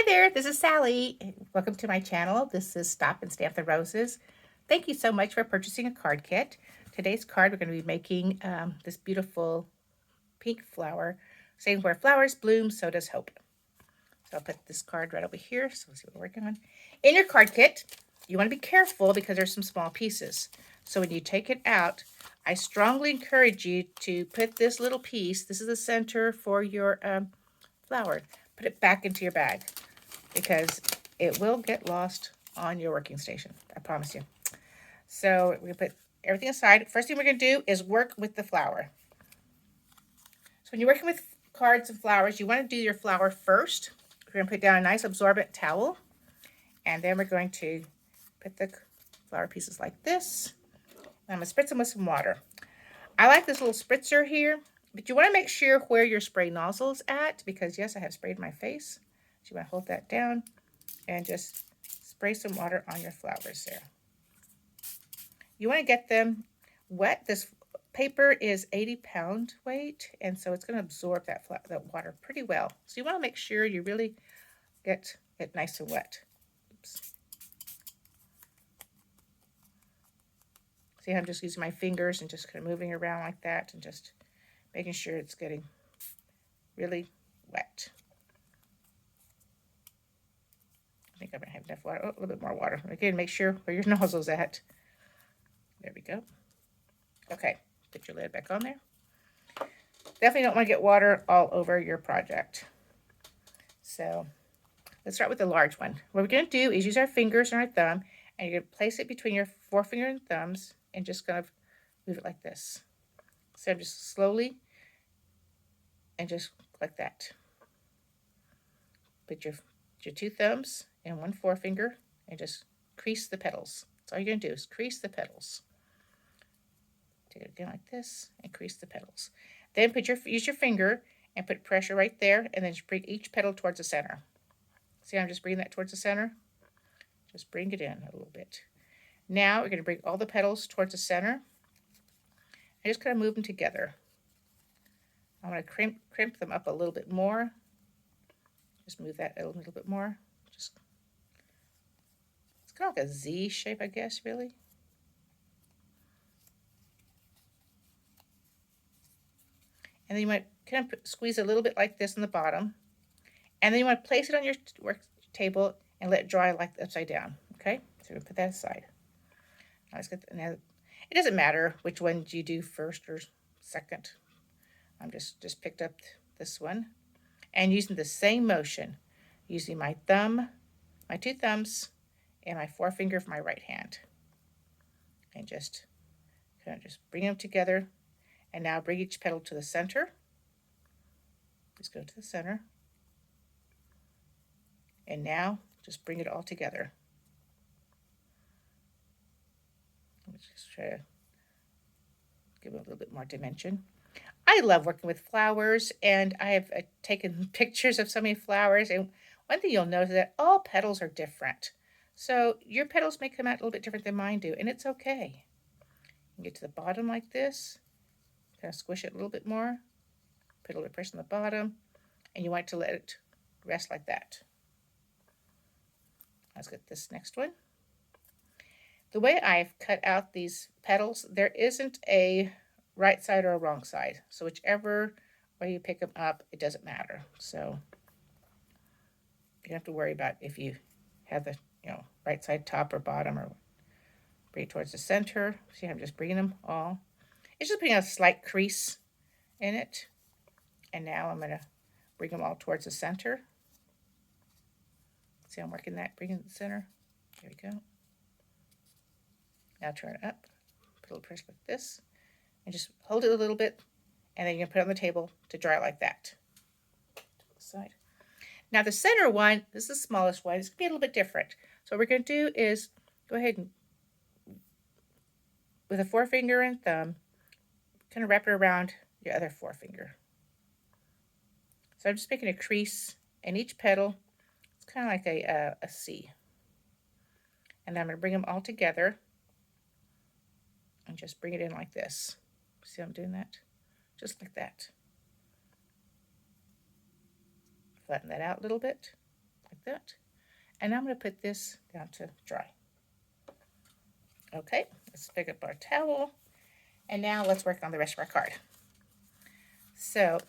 Hi there, this is Sally. Welcome to my channel. This is Stop and Stamp the Roses. Thank you so much for purchasing a card kit. Today's card, we're going to be making this beautiful pink flower, saying where flowers bloom, so does hope. So I'll put this card right over here, so let's see what we're working on. In your card kit, you want to be careful because there's some small pieces. So when you take it out, I strongly encourage you to put this little piece, this is the center for your flower, put it back into your bag because it will get lost on your working station. I promise you. So we're going to put everything aside. First thing we're going to do is work with the flower. So when you're working with cards and flowers, you want to do your flower first. We're going to put down a nice absorbent towel. And then we're going to put the flower pieces like this. And I'm going to spritz them with some water. I like this little spritzer here, but you want to make sure where your spray nozzle is at, because yes, I have sprayed my face. So you want to hold that down and just spray some water on your flowers there. You want to get them wet. This paper is 80-pound weight, and so it's going to absorb that water pretty well. So you want to make sure you really get it nice and wet. Oops. See how I'm just using my fingers and just kind of moving around like that and just making sure it's getting really wet. I think I'm going to have enough water. Oh, a little bit more water. Again, make sure where your nozzle's at. There we go. Okay, put your lid back on there. Definitely don't want to get water all over your project. So let's start with the large one. What we're going to do is use our fingers and our thumb, and you're going to place it between your forefinger and thumbs and just kind of move it like this. So just slowly and just like that. Put your two thumbs and one forefinger and just crease the petals. That's all you're going to do is crease the petals. Take it again like this and crease the petals. Then use your finger and put pressure right there, and then just bring each petal towards the center. See how I'm just bringing that towards the center? Just bring it in a little bit. Now we're going to bring all the petals towards the center and just kind of move them together. I'm going to crimp them up a little bit more. Just move that a little bit more. It's kind of like a Z shape, I guess, really. And then you might kind of squeeze a little bit like this in the bottom. And then you want to place it on your work table and let it dry like upside down. Okay, so we put that aside. Now let's get now. It doesn't matter which one you do first or second. I'm just picked up this one and using the same motion, using my thumb, my two thumbs, and my forefinger for my right hand, and just kind of just bring them together. And now bring each petal to the center. Just go to the center. And now just bring it all together. Let's just try to give it a little bit more dimension. I love working with flowers, and I have taken pictures of so many flowers. And one thing you'll notice is that all petals are different. So your petals may come out a little bit different than mine do, and it's okay. You get to the bottom like this. Kind of squish it a little bit more, put a little pressure on the bottom, and you want to let it rest like that. Let's get this next one. The way I've cut out these petals, there isn't a right side or a wrong side. So whichever way you pick them up, it doesn't matter. So you don't have to worry about if you have the right side top or bottom, or bring it towards the center. See, I'm just bringing them all. It's just putting a slight crease in it. And now I'm going to bring them all towards the center. See, I'm working that, bringing it to the center. There we go. Now turn it up, put a little pressure like this, and just hold it a little bit, and then you can put it on the table to dry like that. Side. Now the center one, this is the smallest one, it's going to be a little bit different. So what we're going to do is go ahead and, with a forefinger and thumb, kind of wrap it around your other forefinger. So I'm just making a crease in each petal. It's kind of like a C. And then I'm going to bring them all together and just bring it in like this. See how I'm doing that? Just like that. Flatten that out a little bit, like like that. And I'm going to put this down to dry. Okay, let's pick up our towel. And now let's work on the rest of our card. So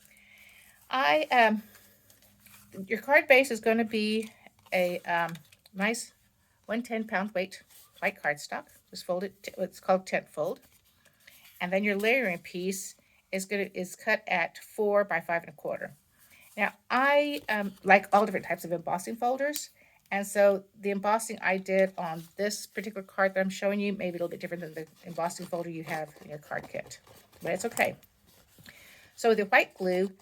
your card base is going to be a nice 110-pound weight white cardstock. Just fold it. It's called tent fold. And then your layering piece is cut at 4 by 5 1/4. Now I like all different types of embossing folders, and so the embossing I did on this particular card that I'm showing you may be a little bit different than the embossing folder you have in your card kit, but it's okay. So with the white glue,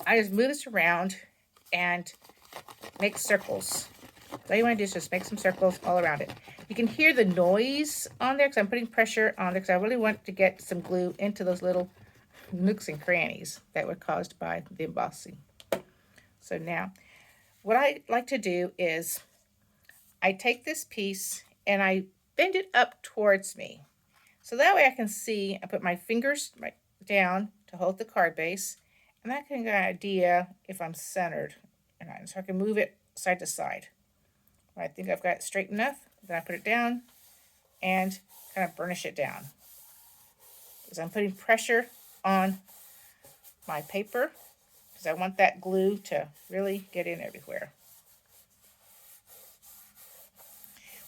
I just move this around and make circles. So all you want to do is just make some circles all around it. You can hear the noise on there because I'm putting pressure on there because I really want to get some glue into those little nooks and crannies that were caused by the embossing. So now, what I like to do is I take this piece and I bend it up towards me. So that way I can see, I put my fingers down to hold the card base, and I can get an idea if I'm centered or not. So I can move it side to side. When I think I've got it straight enough, then I put it down and kind of burnish it down. Because I'm putting pressure on my paper because I want that glue to really get in everywhere.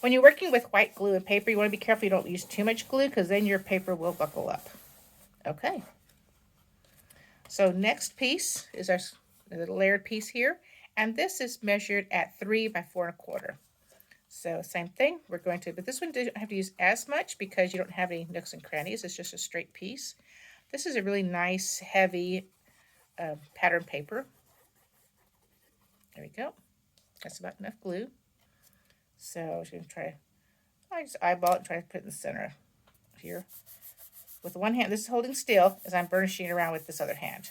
When you're working with white glue and paper, you want to be careful you don't use too much glue because then your paper will buckle up. Okay. So next piece is our little layered piece here. And this is measured at 3 by 4 1/4. So same thing, we're going to, but this one doesn't have to use as much because you don't have any nooks and crannies. It's just a straight piece. This is a really nice, heavy pattern paper. There we go. That's about enough glue. So I'm just going to I just eyeball it and try to put it in the center here. With one hand, this is holding still as I'm burnishing it around with this other hand.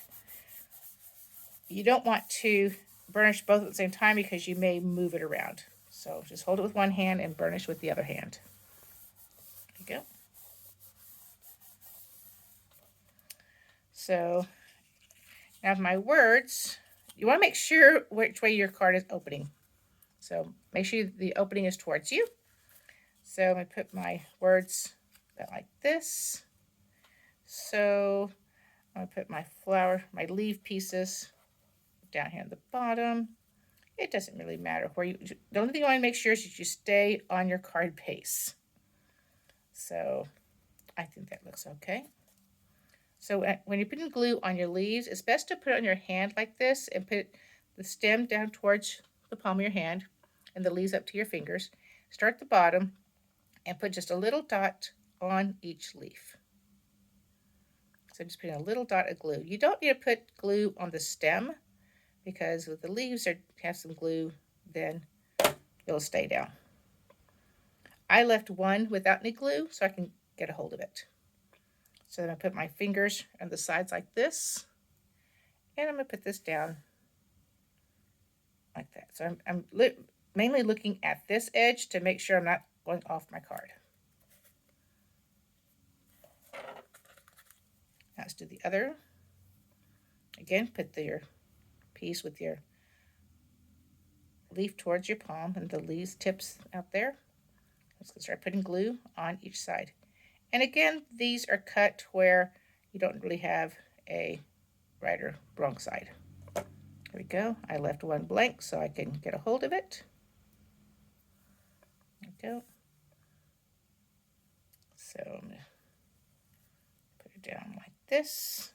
You don't want to burnish both at the same time because you may move it around. So just hold it with one hand and burnish with the other hand. There you go. So now my words, you want to make sure which way your card is opening. So make sure the opening is towards you. So I'm going to put my words about like this. So I'm going to put my flower, my leaf pieces down here at the bottom. It doesn't really matter where you, the only thing you want to make sure is that you stay on your card base. So I think that looks okay. So when you're putting glue on your leaves, it's best to put it on your hand like this and put the stem down towards the palm of your hand and the leaves up to your fingers. Start at the bottom and put just a little dot on each leaf. So just putting a little dot of glue. You don't need to put glue on the stem because if the leaves have some glue, then it'll stay down. I left one without any glue so I can get a hold of it. So then I put my fingers on the sides like this, and I'm going to put this down like that. So I'm mainly looking at this edge to make sure I'm not going off my card. Now let's do the other. Again, put your piece with your leaf towards your palm and the leaves tips out there. Let's start putting glue on each side. And again, these are cut where you don't really have a right or wrong side. There we go. I left one blank so I can get a hold of it. There we go. So I'm going to put it down like this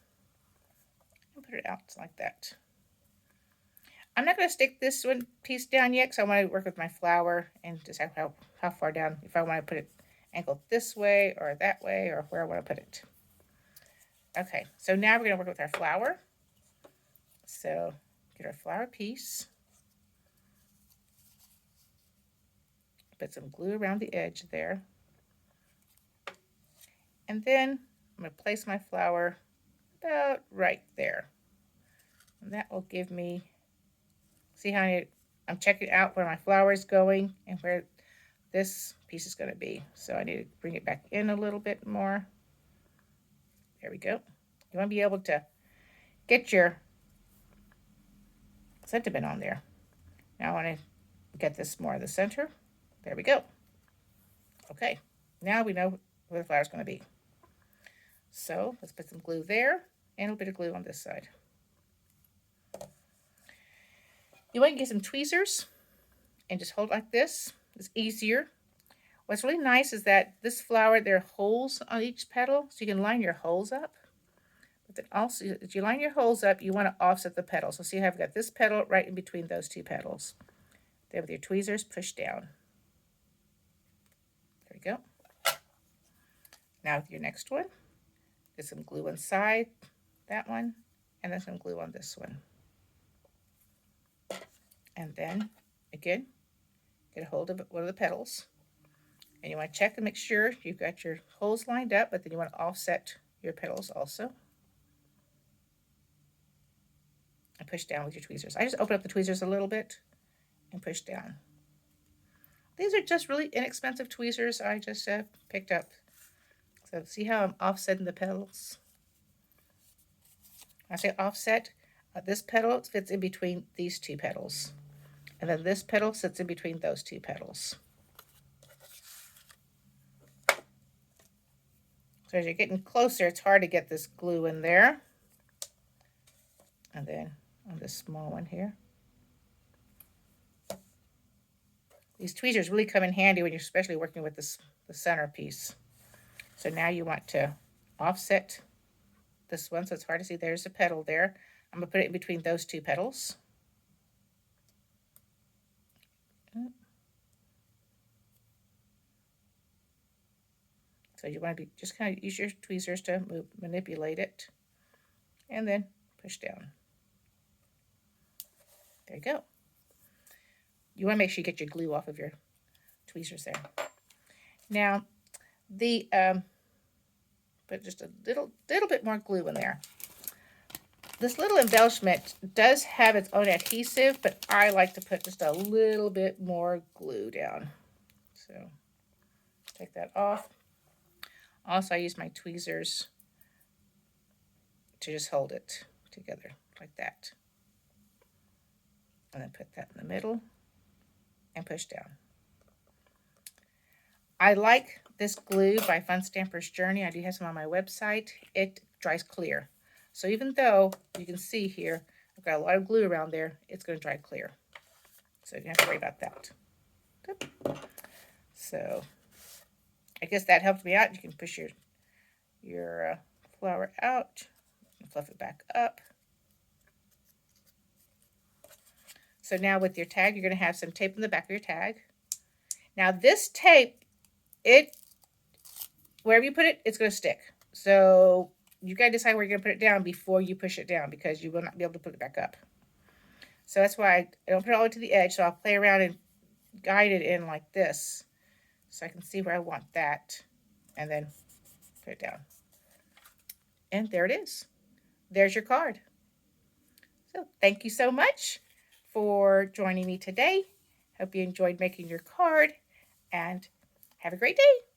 and put it out like that. I'm not going to stick this one piece down yet because I want to work with my flower and decide how far down, if I want to put it angled this way or that way or where I want to put it. Okay, so now we're going to work with our flower. So get our flower piece. Put some glue around the edge there. And then I'm going to place my flower about right there. And that will give me, see how I'm checking out where my flower is going and where this piece is going to be. So I need to bring it back in a little bit more. There we go. You want to be able to get your sentiment on there. Now I want to get this more in the center. There we go. Okay, now we know where the flower's going to be. So let's put some glue there and a little bit of glue on this side. You want to get some tweezers and just hold like this. It's easier. What's really nice is that this flower, there are holes on each petal, so you can line your holes up. But then also, as you line your holes up, you want to offset the petals. So see how I've got this petal right in between those two petals. Then with your tweezers, push down. There we go. Now with your next one, get some glue inside that one, and then some glue on this one. And then, again, get a hold of one of the petals. And you want to check and make sure you've got your holes lined up, but then you want to offset your petals also. And push down with your tweezers. I just open up the tweezers a little bit and push down. These are just really inexpensive tweezers I just picked up. So see how I'm offsetting the petals? When I say offset, this petal fits in between these two petals. And then this petal sits in between those two petals. So as you're getting closer, it's hard to get this glue in there. And then on this small one here. These tweezers really come in handy when you're especially working with the centerpiece. So now you want to offset this one so it's hard to see. There's a petal there. I'm going to put it in between those two petals. So you want to just kind of use your tweezers to manipulate it. And then push down. There you go. You want to make sure you get your glue off of your tweezers there. Now, put just a little bit more glue in there. This little embellishment does have its own adhesive, but I like to put just a little bit more glue down. So take that off. Also, I use my tweezers to just hold it together like that. And then put that in the middle and push down. I like this glue by Fun Stamper's Journey. I do have some on my website. It dries clear. So even though you can see here, I've got a lot of glue around there, it's going to dry clear. So you don't have to worry about that. So I guess that helped me out. You can push your flower out and fluff it back up. So now with your tag, you're going to have some tape in the back of your tag. Now this tape, wherever you put it, it's going to stick. So you got to decide where you're going to put it down before you push it down, because you will not be able to put it back up. So that's why I don't put it all the way to the edge. So I'll play around and guide it in like this, so I can see where I want that, and then put it down. And there it is. There's your card. So thank you so much for joining me today. Hope you enjoyed making your card, and have a great day.